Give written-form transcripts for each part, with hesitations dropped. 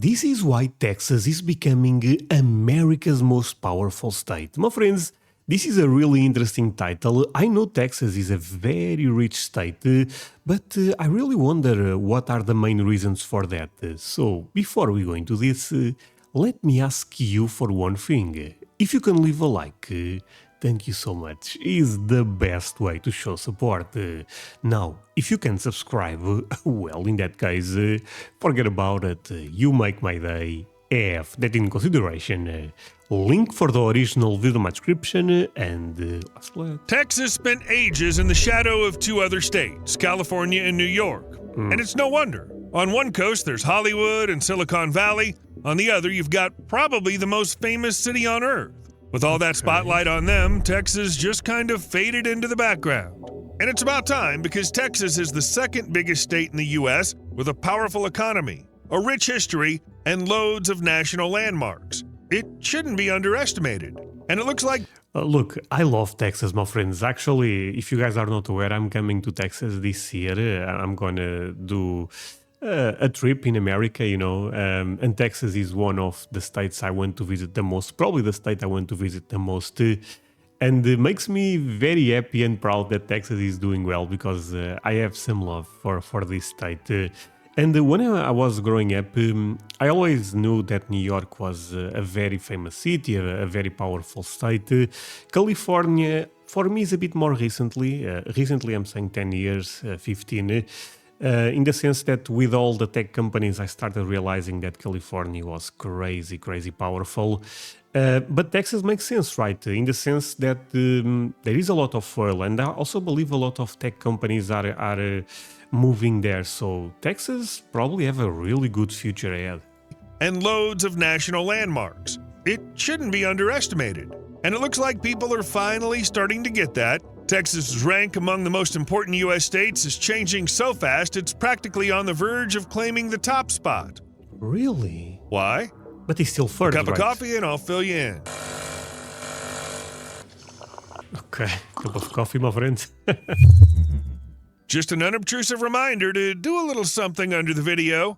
This is why Texas is becoming America's most powerful state. My friends, this is a really interesting title. I know Texas is a very rich state, but I really wonder what are the main reasons for that. So, before we go into this, let me ask you for one thing. If you can leave a like, thank you so much. Is the best way to show support. Now, if you can subscribe, well, in that case, forget about it. You make my day. Have that in consideration. Link for the original video in my description, and let's play. Texas spent ages in the shadow of two other states, California and New York. And it's no wonder. On one coast, there's Hollywood and Silicon Valley. On the other, you've got probably the most famous city on Earth. With all that spotlight on them, Texas just kind of faded into the background. And it's about time, because Texas is the second biggest state in the U.S. with a powerful economy, a rich history, and loads of national landmarks. It shouldn't be underestimated. And it looks like... Look, I love Texas, my friends. Actually, if you guys are not aware, I'm coming to Texas this year. I'm gonna do a trip in America, you know, and Texas is one of the states I want to visit the most, probably the state I want to visit the most. And it makes me very happy and proud that Texas is doing well, because I have some love for this state. And when I was growing up, I always knew that New York was a very famous city, a very powerful state. California, for me, is a bit more recently. Recently, I'm saying 10 years, 15. In the sense that with all the tech companies, I started realizing that California was crazy powerful. But Texas makes sense, right? In the sense that there is a lot of oil, and I also believe a lot of tech companies are moving there. So Texas probably have a really good future ahead. And loads of national landmarks. It shouldn't be underestimated. And it looks like people are finally starting to get that. Texas's rank among the most important U.S. states is changing so fast it's practically on the verge of claiming the top spot. Really? Why? But he's still first, Cup of right? coffee and I'll fill you in. Okay, cup of coffee, my friend. Just an unobtrusive reminder to do a little something under the video.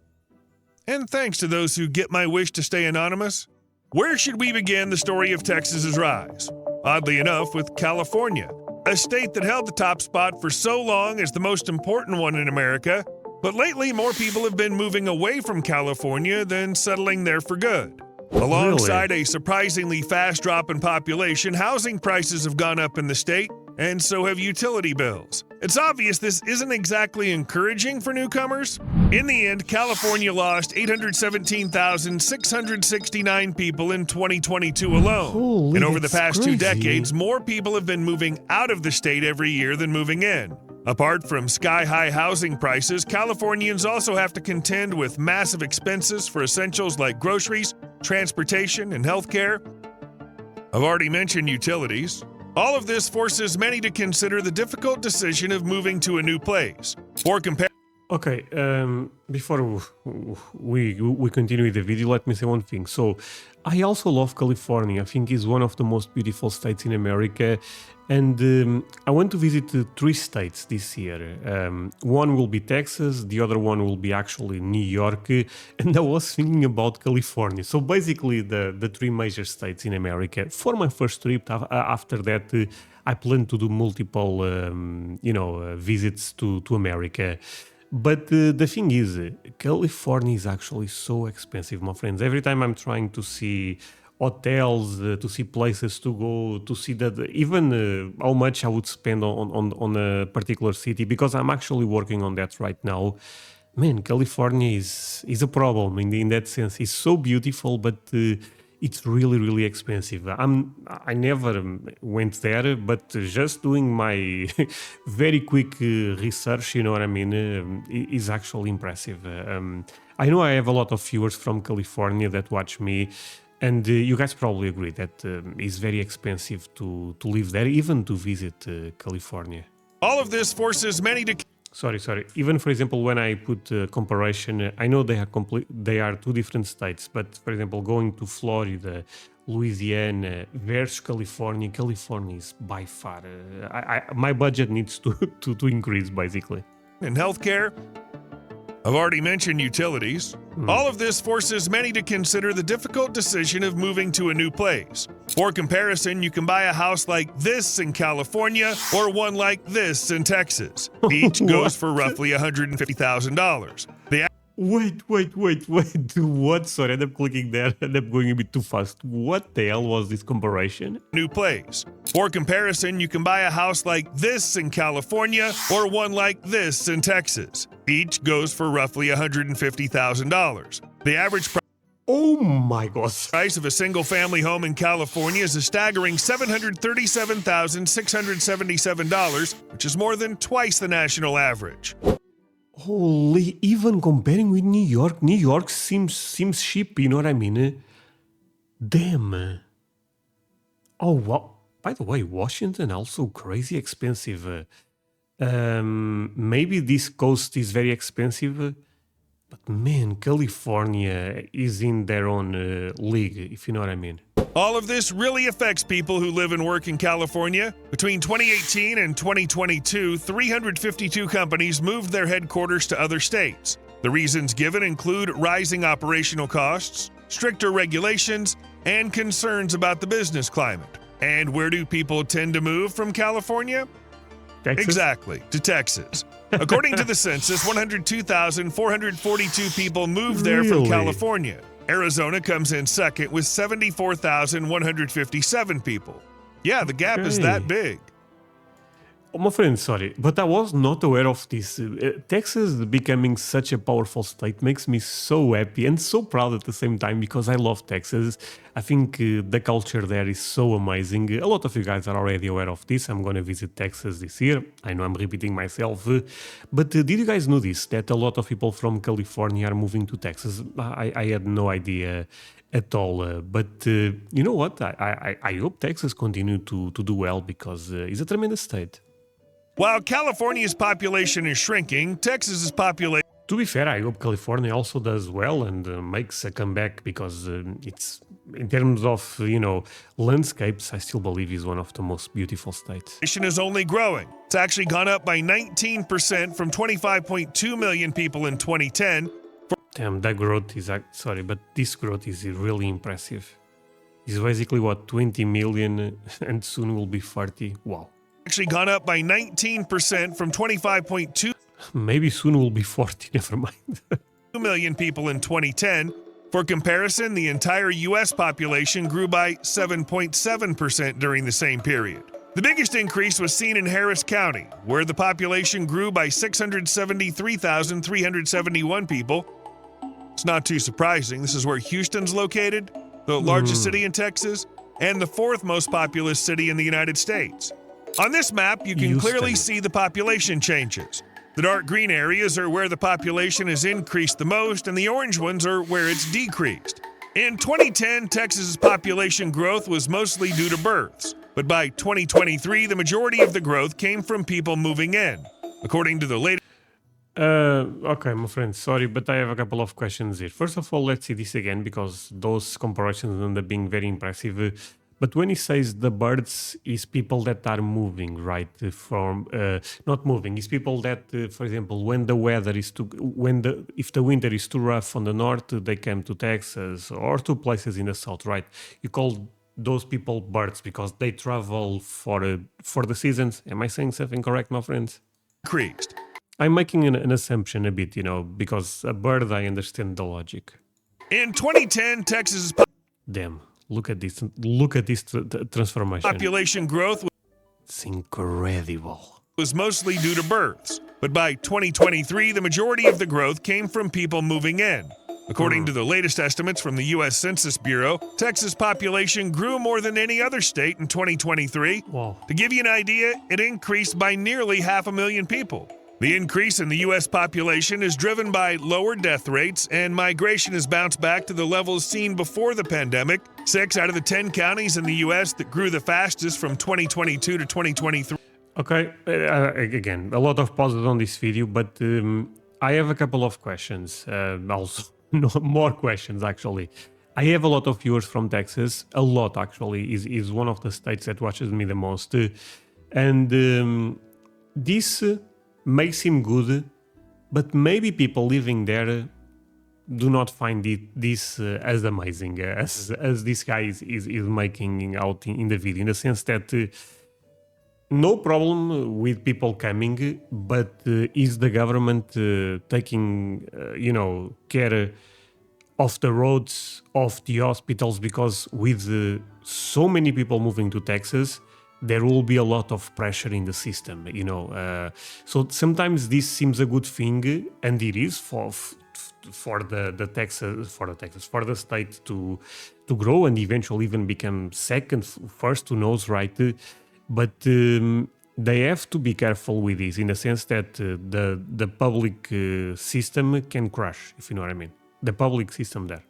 And thanks to those who get my wish to stay anonymous. Where should we begin the story of Texas's rise? Oddly enough, with California, a state that held the top spot for so long as the most important one in America. But lately, more people have been moving away from California than settling there for good. Alongside a surprisingly fast drop in population, housing prices have gone up in the state, and so have utility bills. It's obvious this isn't exactly encouraging for newcomers. In the end, California lost 817,669 people in 2022 alone. Holy, and over the that's past crazy. 2 decades, more people have been moving out of the state every year than moving in. Apart from sky-high housing prices, Californians also have to contend with massive expenses for essentials like groceries, transportation, and healthcare. I've already mentioned utilities. All of this forces many to consider the difficult decision of moving to a new place. For comparison, Okay, before we continue with the video, let me say one thing. So, I also love California. I think it's one of the most beautiful states in America. And I want to visit 3 states this year. One will be Texas, the other one will be actually New York, and I was thinking about California. So basically the 3 major states in America. For my first trip, after that, I plan to do multiple, visits to America. But the thing is, California is actually so expensive, my friends. Every time I'm trying to see hotels, to see places to go, to see that even how much I would spend on a particular city, because I'm actually working on that right now. Man, California is a problem in that sense. It's so beautiful, but it's really expensive. I never went there, but just doing my very quick research, you know what I mean, is actually impressive. I know I have a lot of viewers from California that watch me, and you guys probably agree that it's very expensive to live there, even to visit California. all of this forces many to... Sorry. Even, for example, when I put comparison, I know they are 2 different states, but, for example, going to Florida, Louisiana versus California is by far... my budget needs to increase, basically. in healthcare, I've already mentioned utilities. All of this forces many to consider the difficult decision of moving to a new place. For comparison, you can buy a house like this in California or one like this in Texas. Each goes for roughly $150,000. Wait. What? Sorry, I ended up clicking there. I ended up going a bit too fast. What the hell was this comparison? New place. For comparison, you can buy a house like this in California or one like this in Texas. Each goes for roughly $150,000. The average Oh my god. price of a single-family home in California is a staggering $737,677, which is more than twice the national average. Holy, even comparing with New York seems cheap, you know what I mean? Damn. Oh, wow. By the way, Washington also crazy expensive. Maybe this coast is very expensive, but man, California is in their own league, if you know what I mean. All of this really affects people who live and work in California. Between 2018 and 2022, 352 companies moved their headquarters to other states. The reasons given include rising operational costs, stricter regulations, and concerns about the business climate. And where do people tend to move from California? Texas? Exactly, to Texas. According to the census, 102,442 people moved there from Really? California. Arizona comes in second with 74,157 people. Yeah, the gap is that big. Oh, my friend, sorry, but I was not aware of this. Texas becoming such a powerful state makes me so happy and so proud at the same time because I love Texas. I think the culture there is so amazing. A lot of you guys are already aware of this. I'm going to visit Texas this year. I know I'm repeating myself. But did you guys know this? That a lot of people from California are moving to Texas? I had no idea at all. But you know what? I hope Texas continue to do well because it's a tremendous state. While California's population is shrinking, Texas's population To be fair, I hope California also does well and makes a comeback because it's, in terms of, landscapes, I still believe is one of the most beautiful states. is only growing. It's actually gone up by 19% from 25.2 million people in 2010. Damn, that growth is, sorry, but this growth is really impressive. It's basically, 20 million and soon will be 40. Wow. Actually gone up by 19% from 25.2 Maybe soon will be 40, never mind. million people in 2010. For comparison, the entire U.S. population grew by 7.7% during the same period. The biggest increase was seen in Harris County, where the population grew by 673,371 people. It's not too surprising. This is where Houston's located, the largest city in Texas, and the fourth most populous city in the United States. On this map, you can clearly see the population changes. The dark green areas are where the population has increased the most, and the orange ones are where it's decreased. In 2010, Texas's population growth was mostly due to births, but by 2023, the majority of the growth came from people moving in. According to the latest Okay, my friend, sorry, but I have a couple of questions here. First of all, let's see this again because those comparisons end up being very impressive. But when he says the birds, is people that are moving, right? From not moving, is people that, for example, when the weather is too, if the winter is too rough on the north, they come to Texas or to places in the south, right? You call those people birds because they travel for the seasons. Am I saying something correct, my friends? increased. I'm making an assumption a bit, because a bird, I understand the logic. In 2010, Texas's Damn. Look at this transformation. population growth It's incredible. was mostly due to births, but by 2023, the majority of the growth came from people moving in. According to the latest estimates from the U.S. Census Bureau, Texas' population grew more than any other state in 2023. Wow. To give you an idea, it increased by nearly 500,000 people. The increase in the U.S. population is driven by lower death rates, and migration has bounced back to the levels seen before the pandemic. 6 out of the 10 counties in the U.S. that grew the fastest from 2022 to 2023. Okay, again, a lot of pauses on this video, but I have a couple of questions. Also, no, more questions, actually. I have a lot of viewers from Texas. A lot, actually, is one of the states that watches me the most. And this may seem good, but maybe people living there do not find this as amazing as this guy is making out in the video, in the sense that no problem with people coming, but is the government taking care of the roads, of the hospitals? Because with so many people moving to Texas, there will be a lot of pressure in the system, so sometimes this seems a good thing, and it is for the state to grow and eventually even become second, first, who knows, right? But they have to be careful with this, in the sense that the public system can crash, if you know what I mean. The public system there.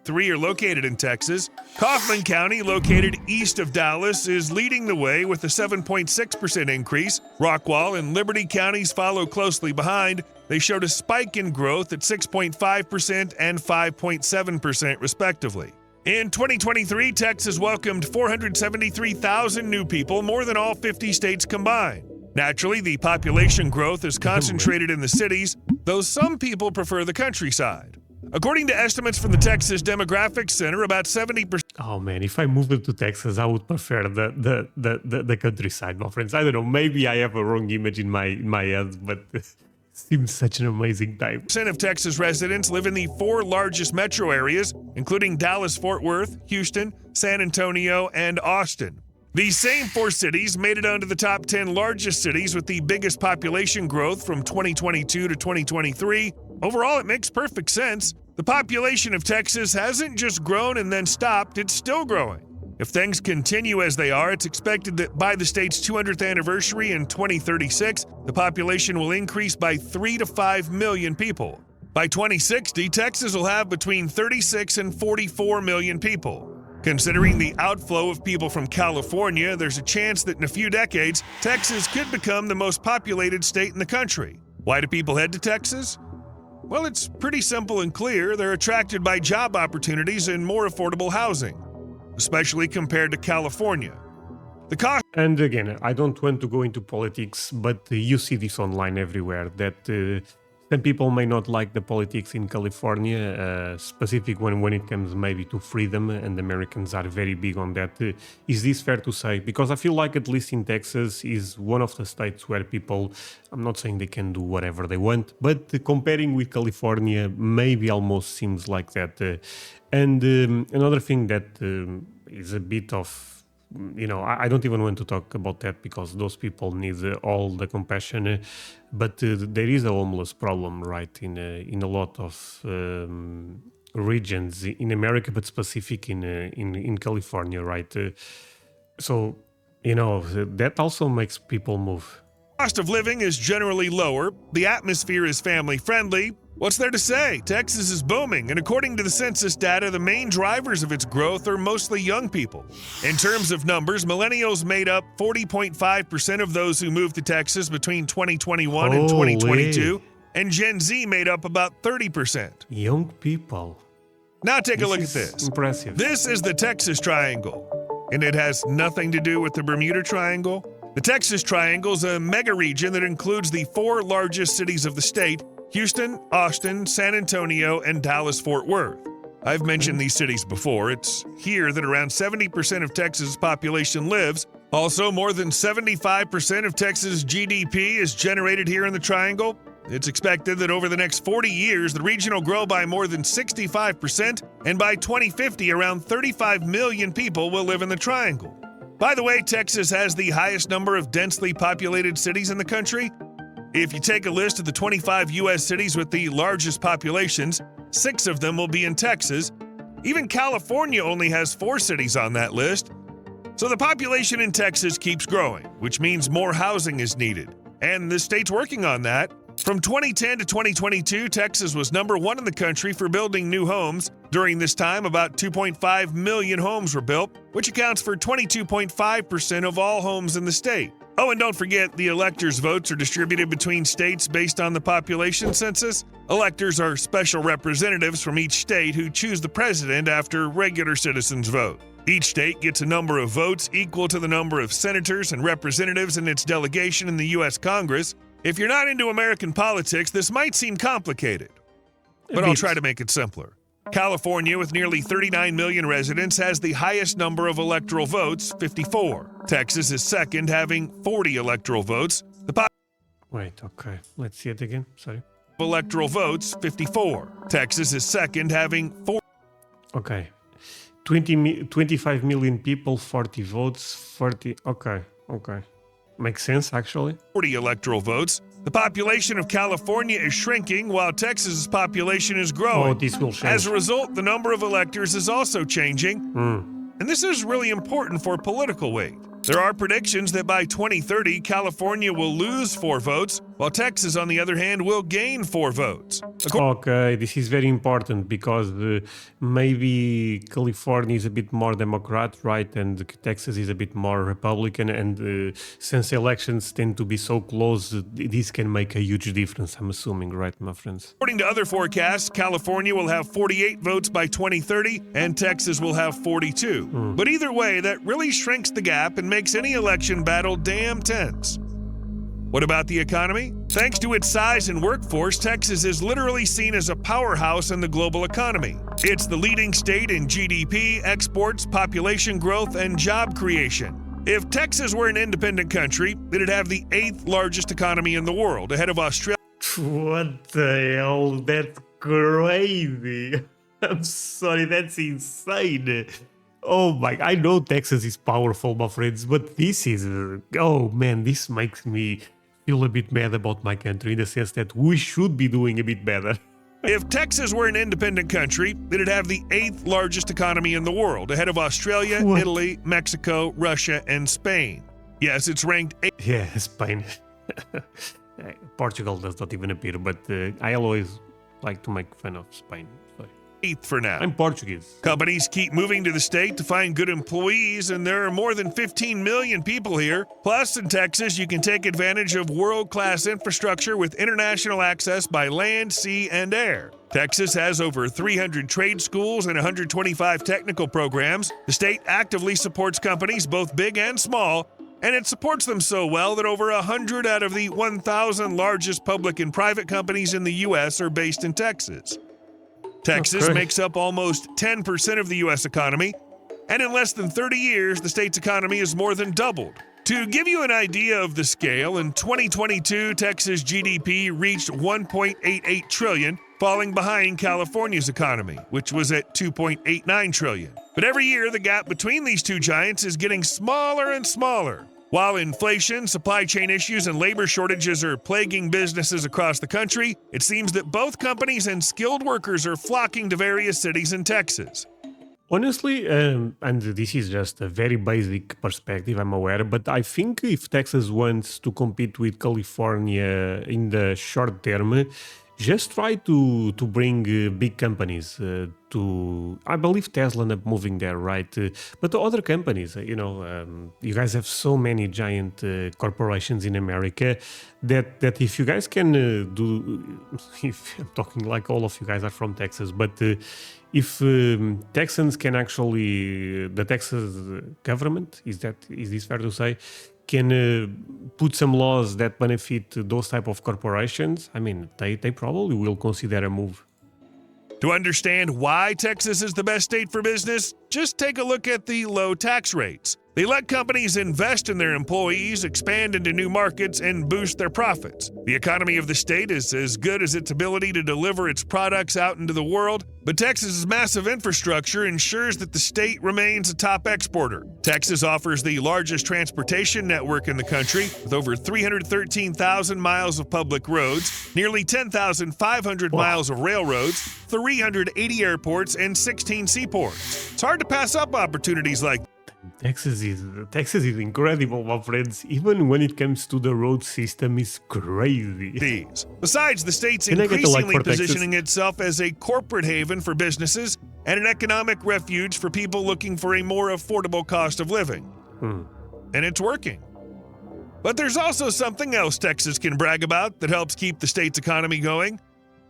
3 are located in Texas. Kaufman County, located east of Dallas, is leading the way with a 7.6% increase. Rockwall and Liberty counties follow closely behind. They showed a spike in growth at 6.5% and 5.7% respectively. In 2023, Texas welcomed 473,000 new people, more than all 50 states combined. Naturally, the population growth is concentrated in the cities, though some people prefer the countryside. According to estimates from the Texas Demographics Center, about 70%. Oh man, if I moved to Texas, I would prefer the countryside, my friends. I don't know, maybe I have a wrong image in my head, but it seems such an amazing time. Of Texas residents live in the 4 largest metro areas, including Dallas-Fort Worth, Houston, San Antonio, and Austin. These same 4 cities made it onto the top 10 largest cities with the biggest population growth from 2022 to 2023. Overall, it makes perfect sense. The population of Texas hasn't just grown and then stopped, it's still growing. If things continue as they are, it's expected that by the state's 200th anniversary in 2036, the population will increase by 3 to 5 million people. By 2060, Texas will have between 36 and 44 million people. Considering the outflow of people from California, there's a chance that in a few decades, Texas could become the most populated state in the country. Why do people head to Texas? Well, it's pretty simple and clear. They're attracted by job opportunities and more affordable housing, especially compared to California. And again, I don't want to go into politics, but you see this online everywhere, that some people may not like the politics in California, specific when it comes maybe to freedom, and Americans are very big on that. Is this fair to say? Because I feel like at least in Texas is one of the states where people, I'm not saying they can do whatever they want, but comparing with California, maybe almost seems like that. And another thing that is a bit of, I don't even want to talk about that, because those people need all the compassion. But there is a homeless problem, right, in a lot of regions in America, but specific in California, right? So that also makes people move. Cost of living is generally lower. The atmosphere is family-friendly. What's there to say? Texas is booming, and according to the census data, the main drivers of its growth are mostly young people. In terms of numbers, millennials made up 40.5% of those who moved to Texas between 2021 and 2022, and Gen Z made up about 30%. Young people. Now take a look at this. Impressive. This is the Texas Triangle, and it has nothing to do with the Bermuda Triangle. The Texas Triangle is a mega region that includes the 4 largest cities of the state: Houston, Austin, San Antonio, and Dallas-Fort Worth. I've mentioned these cities before. It's here that around 70% of Texas' population lives. Also, more than 75% of Texas' GDP is generated here in the Triangle. It's expected that over the next 40 years, the region will grow by more than 65%, and by 2050, around 35 million people will live in the Triangle. By the way, Texas has the highest number of densely populated cities in the country. If you take a list of the 25 U.S. cities with the largest populations, 6 of them will be in Texas. Even California only has 4 cities on that list. So the population in Texas keeps growing, which means more housing is needed. And the state's working on that. From 2010 to 2022, Texas was number 1 in the country for building new homes. During this time, about 2.5 million homes were built, which accounts for 22.5% of all homes in the state. Oh, and don't forget, the electors' votes are distributed between states based on the population census. Electors are special representatives from each state who choose the president after regular citizens vote. Each state gets a number of votes equal to the number of senators and representatives in its delegation in the U.S. Congress. If you're not into American politics, this might seem complicated, but A I'll bit. try to make it simpler. California, with nearly 39 million residents, has the highest number of electoral votes, 54. Texas is second, having 40 electoral votes. The Wait, okay. Let's see it again. Sorry. electoral votes, 54. Texas is second, having 4 Okay. 25 million people, 40 votes, 40. Okay, okay. Makes sense, actually. 40 electoral votes. The population of California is shrinking while Texas's population is growing. Oh, this will change. As a result, the number of electors is also changing. Hmm. And this is really important for political weight. There are predictions that by 2030, California will lose 4 votes, while Texas, on the other hand, will gain 4 votes. Okay, this is very important because maybe California is a bit more Democrat, right? And Texas is a bit more Republican. And since elections tend to be so close, this can make a huge difference, I'm assuming, right, my friends? According to other forecasts, California will have 48 votes by 2030, and Texas will have 42. But either way, that really shrinks the gap and makes any election battle damn tense. What about the economy? Thanks to its size and workforce, Texas is literally seen as a powerhouse in the global economy. It's the leading state in GDP, exports, population growth, and job creation. If Texas were an independent country, it'd have the 8th largest economy in the world, ahead of Australia. What the hell? That's crazy. I'm sorry, that's insane. Oh my, I know Texas is powerful, my friends, but this is, oh man, this makes me feel a bit mad about my country in the sense that we should be doing a bit better. If Texas were an independent country, it'd have the 8th largest economy in the world, ahead of Australia, What? Italy, Mexico, Russia, and Spain. Yes, it's ranked 8th. Yeah, Spain. Portugal does not even appear, but I always like to make fun of Spain. Sorry. For now. I'm Portuguese. Companies keep moving to the state to find good employees, and there are more than 15 million people here. Plus, in Texas, you can take advantage of world-class infrastructure with international access by land, sea, and air. Texas has over 300 trade schools and 125 technical programs. The state actively supports companies, both big and small, and it supports them so well that over 100 out of the 1,000 largest public and private companies in the U.S. are based in Texas. Texas Okay. makes up almost 10% of the U.S. economy, and in less than 30 years, the state's economy has more than doubled. To give you an idea of the scale, in 2022, Texas GDP reached $1.88 trillion, falling behind California's economy, which was at $2.89 trillion. But every year, the gap between these two giants is getting smaller and smaller. While inflation, supply chain issues, and labor shortages are plaguing businesses across the country, it seems that both companies and skilled workers are flocking to various cities in Texas. Honestly, and this is just a very basic perspective, I'm aware, but I think if Texas wants to compete with California in the short term, just try to bring big companies to, I believe Tesla end up moving there, right? But the other companies, you guys have so many giant corporations in America that if you guys can do, if I'm talking like all of you guys are from Texas, but if Texans can actually, the Texas government, is this fair to say, can put some laws that benefit those type of corporations, I mean, they probably will consider a move. To understand why Texas is the best state for business, just take a look at the low tax rates. They let companies invest in their employees, expand into new markets, and boost their profits. The economy of the state is as good as its ability to deliver its products out into the world, but Texas's massive infrastructure ensures that the state remains a top exporter. Texas offers the largest transportation network in the country, with over 313,000 miles of public roads, nearly 10,500 miles of railroads, 380 airports, and 16 seaports. It's hard to pass up opportunities like Texas is incredible, my friends. Even when it comes to the road system, is crazy. these. Besides, the state's Can I get the like increasingly for Texas? positioning itself as a corporate haven for businesses and an economic refuge for people looking for a more affordable cost of living. And it's working. But there's also something else Texas can brag about that helps keep the state's economy going: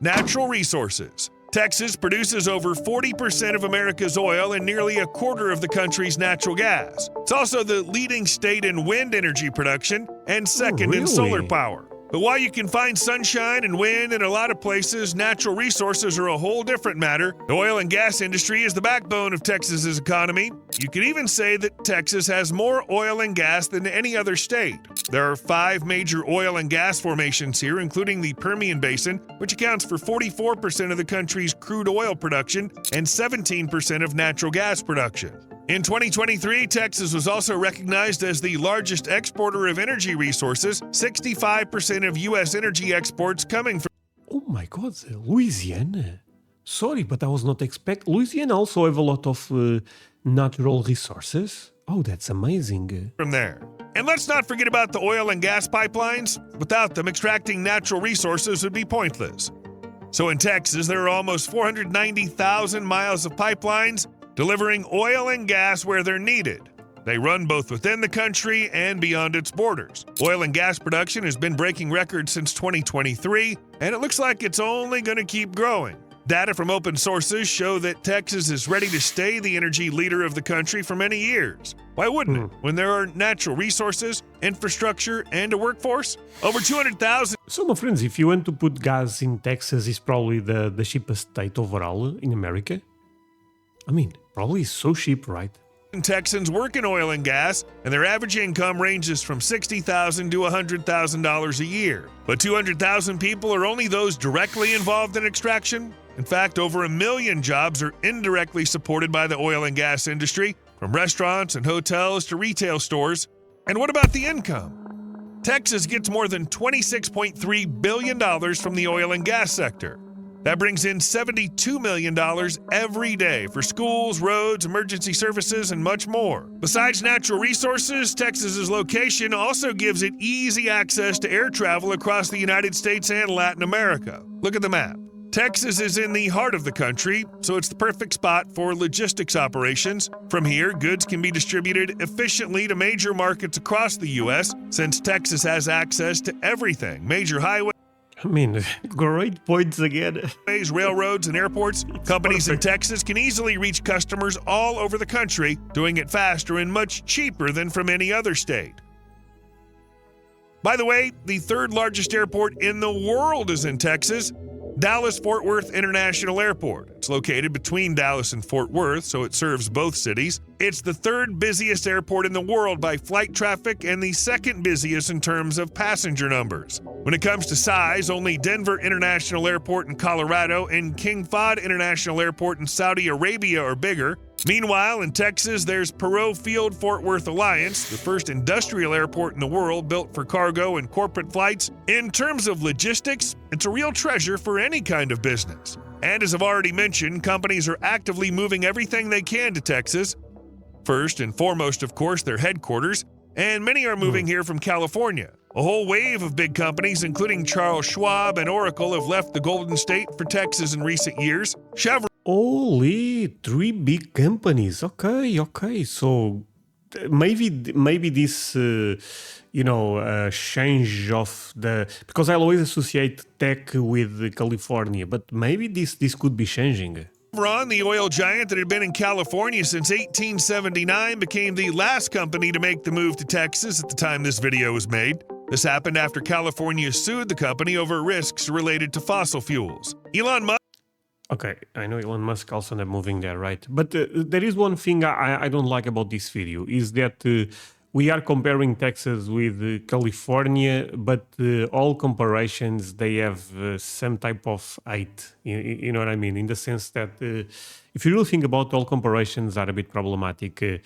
natural resources. Texas produces over 40% of America's oil and nearly a quarter of the country's natural gas. It's also the leading state in wind energy production and second in solar really? power. But while you can find sunshine and wind in a lot of places, natural resources are a whole different matter. The oil and gas industry is the backbone of Texas's economy. You could even say that Texas has more oil and gas than any other state. There are 5 major oil and gas formations here, including the Permian Basin, which accounts for 44% of the country's crude oil production and 17% of natural gas production. In 2023, Texas was also recognized as the largest exporter of energy resources, 65% of U.S. energy exports coming from. Oh my God, Louisiana. Sorry, but I was not expecting. Louisiana also have a lot of natural resources. Oh, that's amazing. From there. And let's not forget about the oil and gas pipelines. Without them, extracting natural resources would be pointless. So in Texas, there are almost 490,000 miles of pipelines delivering oil and gas where they're needed. They run both within the country and beyond its borders. Oil and gas production has been breaking records since 2023, and it looks like it's only going to keep growing. Data from open sources show that Texas is ready to stay the energy leader of the country for many years. Why wouldn't it? When there are natural resources, infrastructure, and a workforce? Over 200,000. So, my friends, if you want to put gas in Texas, it's probably the cheapest state overall in America. I mean, probably so cheap, right? Texans work in oil and gas, and their average income ranges from $60,000 to $100,000 a year. But 200,000 people are only those directly involved in extraction. In fact, over 1 million jobs are indirectly supported by the oil and gas industry, from restaurants and hotels to retail stores. And what about the income? Texas gets more than $26.3 billion from the oil and gas sector. That brings in $72 million every day for schools, roads, emergency services, and much more. Besides natural resources, Texas's location also gives it easy access to air travel across the United States and Latin America. Look at the map. Texas is in the heart of the country, so it's the perfect spot for logistics operations. From here, goods can be distributed efficiently to major markets across the U.S., since Texas has access to everything: major highways, I mean, great points again. railroads, and airports. Companies in Texas can easily reach customers all over the country, doing it faster and much cheaper than from any other state. By the way, the 3rd largest airport in the world is in Texas, Dallas-Fort Worth International Airport. It's located between Dallas and Fort Worth, so it serves both cities. It's the 3rd busiest airport in the world by flight traffic and the 2nd busiest in terms of passenger numbers. When it comes to size, only Denver International Airport in Colorado and King Fahd International Airport in Saudi Arabia are bigger. Meanwhile, in Texas, there's Perot Field Fort Worth Alliance, the first industrial airport in the world built for cargo and corporate flights. In terms of logistics, it's a real treasure for any kind of business. And as I've already mentioned, companies are actively moving everything they can to Texas. First and foremost, of course, their headquarters, and many are moving here from California. A whole wave of big companies, including Charles Schwab and Oracle, have left the Golden State for Texas in recent years. Chevron. Only 3 big companies. Okay. So maybe this, change of the, because I always associate tech with California, but maybe this could be changing. Chevron, the oil giant that had been in California since 1879, became the last company to make the move to Texas at the time this video was made. This happened after California sued the company over risks related to fossil fuels. Elon Musk. Okay, I know Elon Musk also not moving there, right? But there is one thing I don't like about this video, is that we are comparing Texas with California, but all comparisons, they have some type of hate, you know what I mean? In the sense that if you really think about, all comparisons are a bit problematic.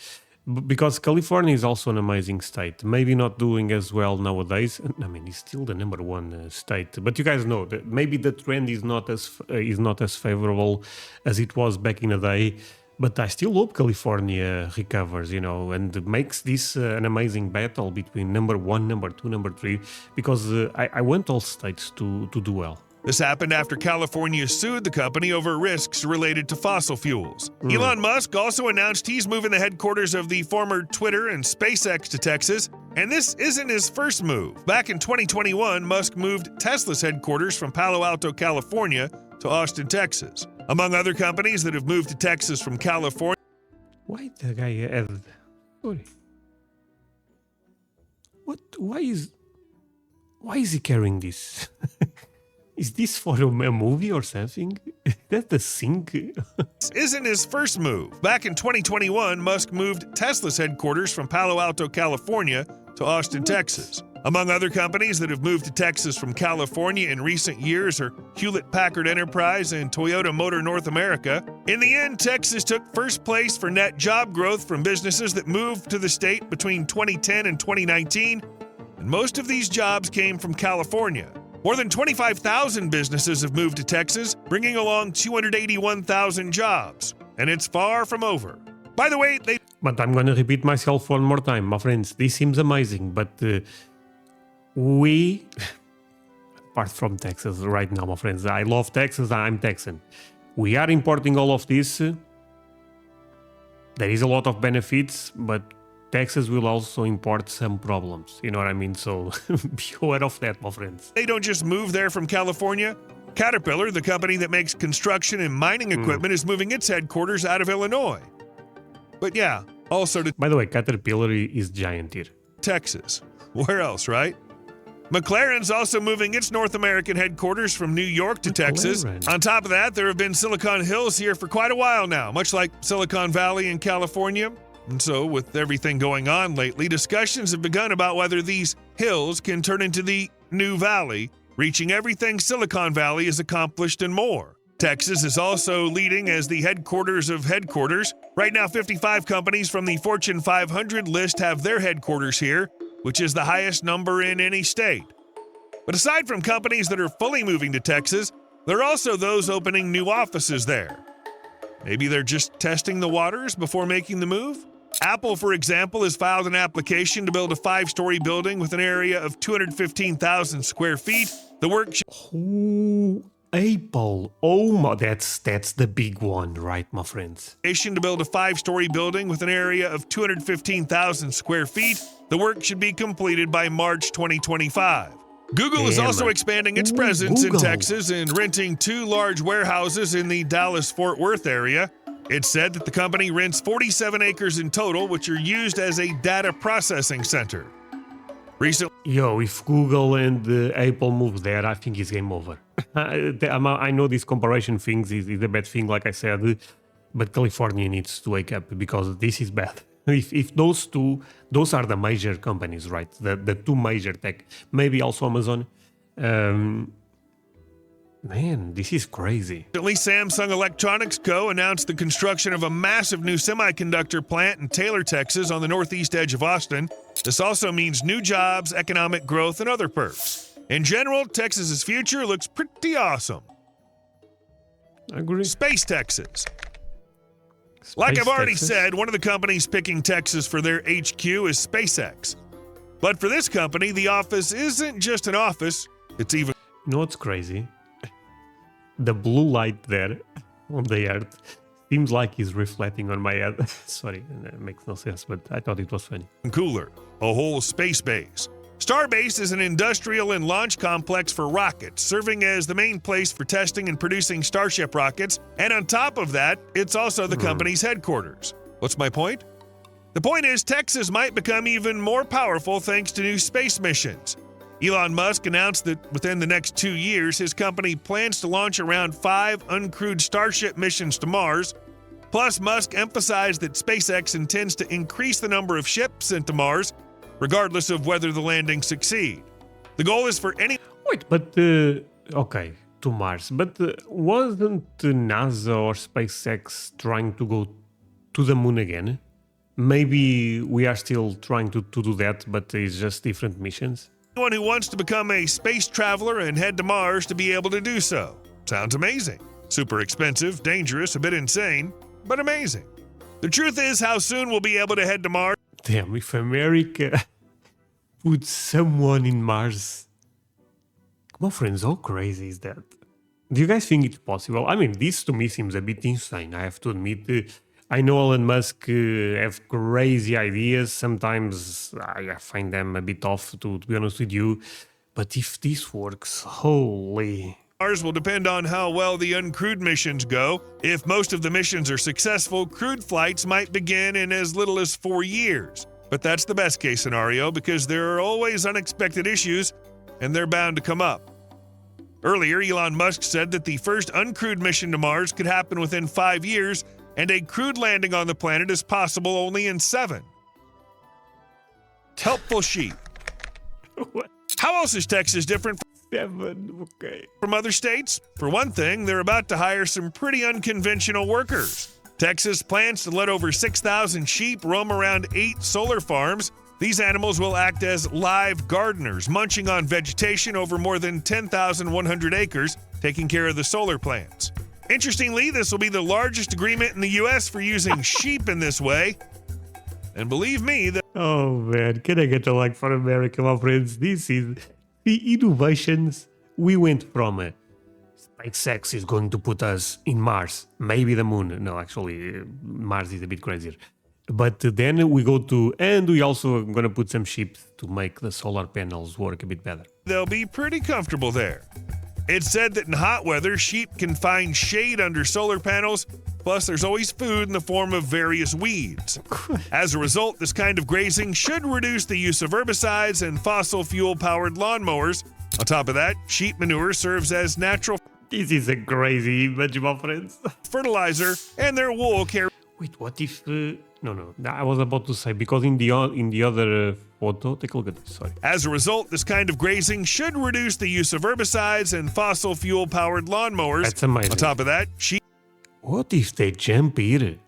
Because California is also an amazing state, maybe not doing as well nowadays. I mean, it's still the number 1 state, but you guys know that maybe the trend is not as favorable as it was back in the day. But I still hope California recovers, and makes this an amazing battle between number 1, number 2, number 3, because I want all states to do well. This happened after California sued the company over risks related to fossil fuels. Elon Musk also announced he's moving the headquarters of the former Twitter and SpaceX to Texas, and this isn't his first move. Back in 2021, Musk moved Tesla's headquarters from Palo Alto, California to Austin, Texas. Among other companies that have moved to Texas from California. Why the guy added? Sorry. What? Why is? Why is he carrying this? Is this for a movie or something? That's the sink. This isn't his first move. Back in 2021, Musk moved Tesla's headquarters from Palo Alto, California to Austin, Texas. Among other companies that have moved to Texas from California in recent years are Hewlett-Packard Enterprise and Toyota Motor North America. In the end, Texas took first place for net job growth from businesses that moved to the state between 2010 and 2019, and most of these jobs came from California. More than 25,000 businesses have moved to Texas, bringing along 281,000 jobs, and it's far from over. By the way, But I'm gonna repeat myself one more time, my friends. This seems amazing, but we, apart from Texas right now, my friends, I love Texas, I'm Texan. We are importing all of this. There is a lot of benefits, but Texas will also import some problems. You know what I mean? So be aware of that, my friends. They don't just move there from California. Caterpillar, the company that makes construction and mining equipment, is moving its headquarters out of Illinois. But yeah, also to By the way, Caterpillar is giant here. Texas. Where else, right? McLaren's also moving its North American headquarters from New York to Texas. On top of that, there have been Silicon Hills here for quite a while now, much like Silicon Valley in California. And so, with everything going on lately, discussions have begun about whether these hills can turn into the new valley, reaching everything Silicon Valley has accomplished and more. Texas is also leading as the headquarters of headquarters. Right now, 55 companies from the Fortune 500 list have their headquarters here, which is the highest number in any state. But aside from companies that are fully moving to Texas, there are also those opening new offices there. Maybe they're just testing the waters before making the move? Apple, for example, has filed an application to build a 5-story building with an area of 215,000 square feet. The work Apple. Oh my, that's the big one, right, my friends? to build a 5-story building with an area of 215,000 square feet. The work should be completed by March 2025. Google is also expanding its presence in Texas and renting 2 large warehouses in the Dallas-Fort Worth area. It's said that the company rents 47 acres in total, which are used as a data processing center. Recently, If Google and Apple move there, I think it's game over. I know this comparison things is a bad thing, like I said, but California needs to wake up because this is bad. If those are the major companies, right? The 2 major tech, maybe also Amazon. Man, this is crazy. Samsung Electronics Co. announced the construction of a massive new semiconductor plant in Taylor, Texas, on the northeast edge of Austin. This also means new jobs, economic growth, and other perks. In general, Texas's future looks pretty awesome. I agree. Space Texas. Like I've already said, one of the companies picking Texas for their HQ is SpaceX. But for this company, the office isn't just an office, it's even... You know what's crazy? The blue light there on the earth seems like it's reflecting on my head. Sorry, that makes no sense, but I thought it was funny. cooler, a whole space base. Starbase is an industrial and launch complex for rockets, serving as the main place for testing and producing Starship rockets, and on top of that, it's also the company's headquarters. What's my point? The point is Texas might become even more powerful thanks to new space missions. Elon Musk announced that within the next 2 years, his company plans to launch around 5 uncrewed Starship missions to Mars. Plus, Musk emphasized that SpaceX intends to increase the number of ships sent to Mars, regardless of whether the landings succeed. The goal is for any... Wait, but, okay, to Mars. But wasn't NASA or SpaceX trying to go to the moon again? Maybe we are still trying to do that, but it's just different missions. Anyone who wants to become a space traveler and head to Mars to be able to do so. Sounds amazing. Super expensive, dangerous, a bit insane, but amazing. The truth is, how soon we'll be able to head to Mars? Damn, if America put someone in Mars... Come on, friends, how crazy is that? Do you guys think it's possible? I mean, this to me seems a bit insane, I have to admit. I know Elon Musk have crazy ideas. Sometimes I find them a bit off, to be honest with you. But if this works, holy... Mars will depend on how well the uncrewed missions go. If most of the missions are successful, crewed flights might begin in as little as 4 years. But that's the best case scenario because there are always unexpected issues, and they're bound to come up. Earlier, Elon Musk said that the first uncrewed mission to Mars could happen within 5 years, and a crewed landing on the planet is possible only in 7. Helpful sheep. What? How else is Texas different 7, okay. from other states? For one thing, they're about to hire some pretty unconventional workers. Texas plans to let over 6,000 sheep roam around 8 solar farms. These animals will act as live gardeners, munching on vegetation over more than 10,100 acres, taking care of the solar plants. Interestingly, this will be the largest agreement in the U.S. for using sheep in this way. And believe me, Oh man, can I get a like for America, my friends? This is the innovations we went from. SpaceX is going to put us in Mars, maybe the moon. No, actually, Mars is a bit crazier. But then we go to, and we also going to put some sheep to make the solar panels work a bit better. they'll be pretty comfortable there. It's said that in hot weather, sheep can find shade under solar panels, plus there's always food in the form of various weeds. As a result, this kind of grazing should reduce the use of herbicides and fossil fuel-powered lawnmowers. On top of that, sheep manure serves as natural This is a crazy image, my friends. fertilizer, and their wool carries Wait, what if? No. I was about to say because in the other photo, take a look at this. Sorry. As a result, this kind of grazing should reduce the use of herbicides and fossil fuel-powered lawnmowers. That's amazing. On top of that, sheep What if they jump here?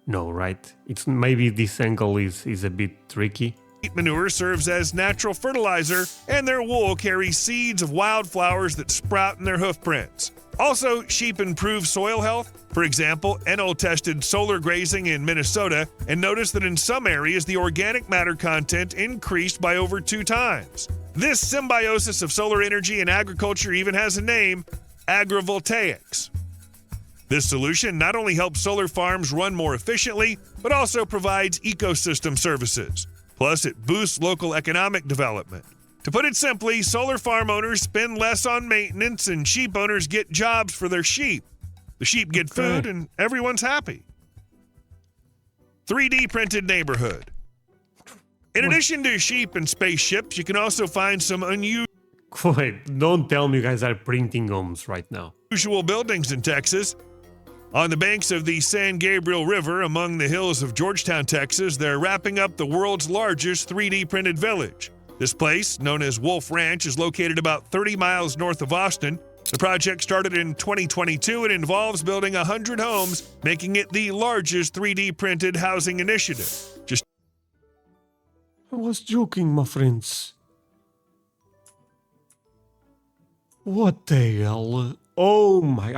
No, right? It's maybe this angle is a bit tricky. manure serves as natural fertilizer, and their wool carries seeds of wildflowers that sprout in their hoof prints. Also, sheep improve soil health. For example, Enel tested solar grazing in Minnesota and noticed that in some areas the organic matter content increased by over 2 times. This symbiosis of solar energy and agriculture even has a name: Agrivoltaics. This solution not only helps solar farms run more efficiently, but also provides ecosystem services. Plus, it boosts local economic development. To put it simply, solar farm owners spend less on maintenance and sheep owners get jobs for their sheep. The sheep get food and everyone's happy. 3D printed neighborhood. In addition to sheep and spaceships, you can also find some Wait, don't tell me you guys are printing homes right now. unusual buildings in Texas. On the banks of the San Gabriel River, among the hills of Georgetown, Texas, they're wrapping up the world's largest 3D printed village. This place, known as Wolf Ranch, is located about 30 miles north of Austin. The project started in 2022 and involves building 100 homes, making it the largest 3D printed housing initiative. Just I was joking, my friends. What the hell? Oh my,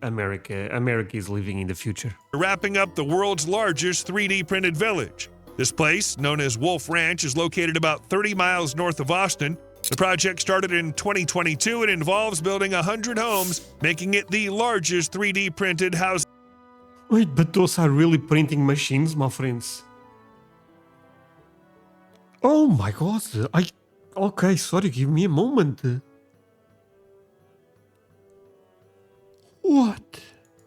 America. America is living in the future. wrapping up the world's largest 3D printed village. This place, known as Wolf Ranch, is located about 30 miles north of Austin. The project started in 2022 and involves building 100 homes, making it the largest 3D printed house. Wait, but those are really printing machines, my friends. Oh my god, Okay, sorry, give me a moment. What?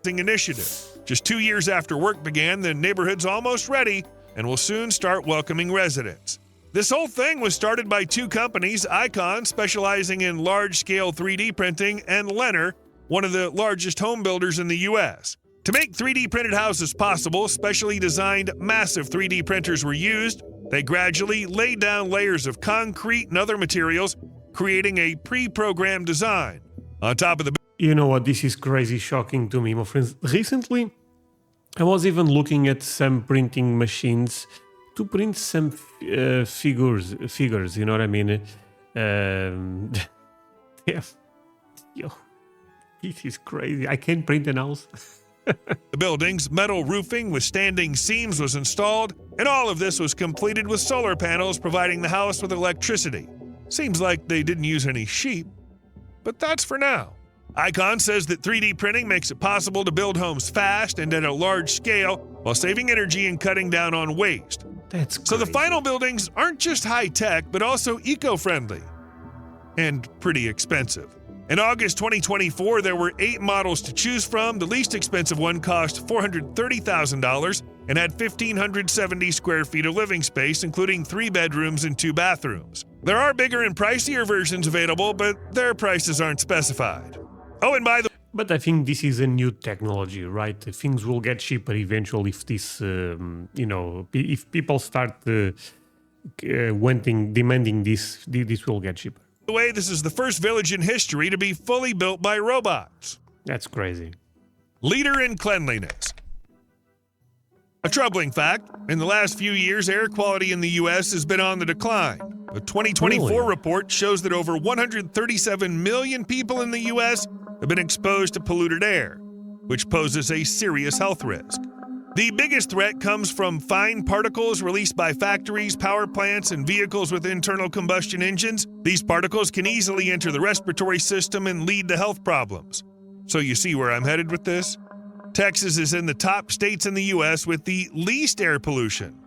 Initiative. Just 2 years after work began, the neighborhood's almost ready and will soon start welcoming residents. This whole thing was started by 2 companies, Icon, specializing in large-scale 3D printing, and Lenner, one of the largest home builders in the U.S. To make 3D printed houses possible, specially designed massive 3D printers were used. They gradually laid down layers of concrete and other materials, creating a pre-programmed design. On top of the You know what, this is crazy shocking to me, my friends. Recently, I was even looking at some printing machines to print some figures, you know what I mean? Yeah. Yo, this is crazy. I can't print an house. The building's metal roofing with standing seams was installed, and all of this was completed with solar panels providing the house with electricity. Seems like they didn't use any sheep, but that's for now. Icon says that 3D printing makes it possible to build homes fast and at a large scale while saving energy and cutting down on waste. That's crazy. So the final buildings aren't just high-tech, but also eco-friendly and pretty expensive. In August 2024, there were 8 models to choose from. The least expensive one cost $430,000 and had 1,570 square feet of living space, including 3 bedrooms and 2 bathrooms. There are bigger and pricier versions available, but their prices aren't specified. Oh, and by the But I think this is a new technology, right? Things will get cheaper eventually if this, if people start demanding this, this will get cheaper. way, this is the first village in history to be fully built by robots. That's crazy. Leader in cleanliness. A troubling fact, in the last few years, air quality in the U.S. has been on the decline. A 2024 Really? report shows that over 137 million people in the U.S. have been exposed to polluted air, which poses a serious health risk. The biggest threat comes from fine particles released by factories, power plants, and vehicles with internal combustion engines. These particles can easily enter the respiratory system and lead to health problems. So you see where I'm headed with this? Texas is in the top states in the U.S. with the least air pollution.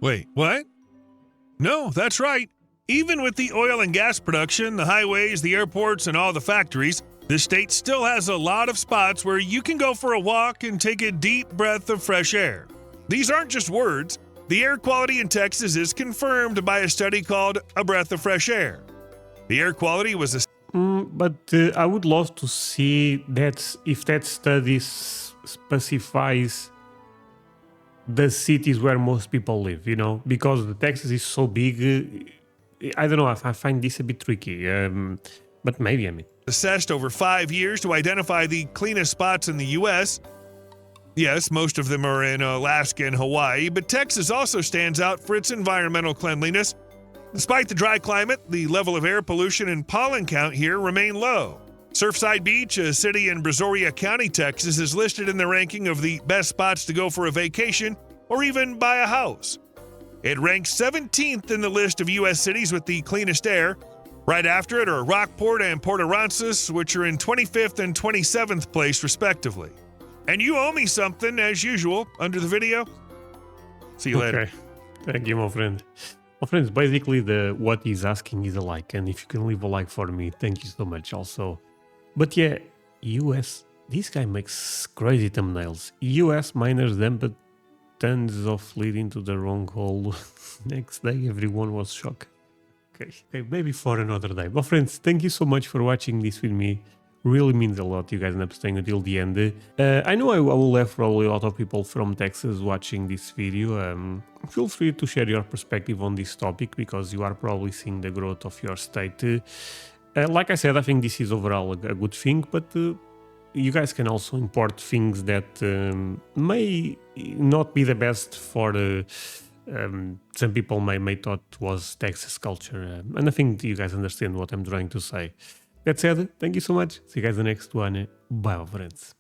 Wait, what? No, that's right. Even with the oil and gas production, the highways, the airports, and all the factories, the state still has a lot of spots where you can go for a walk and take a deep breath of fresh air. These aren't just words. The air quality in Texas is confirmed by a study called A Breath of Fresh Air. The air quality was a But I would love to see that if that study specifies the cities where most people live, because the Texas is so big. I don't know. I find this a bit tricky. But maybe, assessed over 5 years to identify the cleanest spots in the U.S. Yes, most of them are in Alaska and Hawaii, but Texas also stands out for its environmental cleanliness. Despite the dry climate, the level of air pollution and pollen count here remain low. Surfside Beach, a city in Brazoria County, Texas, is listed in the ranking of the best spots to go for a vacation or even buy a house. It ranks 17th in the list of U.S. cities with the cleanest air. Right after it are Rockport and Port Aransas, which are in 25th and 27th place, respectively. And you owe me something, as usual, under the video. See you later. Okay. Thank you, my friend. My friends, basically what he's asking is a like, and if you can leave a like for me, thank you so much also. But yeah, US, this guy makes crazy thumbnails. US miners dumped tons of lead into the wrong hole. Next day, everyone was shocked. Okay, maybe for another day. But friends, thank you so much for watching this with me. Really means a lot, you guys end up staying until the end. I know I will have probably a lot of people from Texas watching this video. Feel free to share your perspective on this topic, because you are probably seeing the growth of your state. Like I said, I think this is overall a good thing, but you guys can also import things that may not be the best for some people may thought was Texas culture. And I think you guys understand what I'm trying to say. That said, thank you so much. See you guys in the next one. Bye, friends.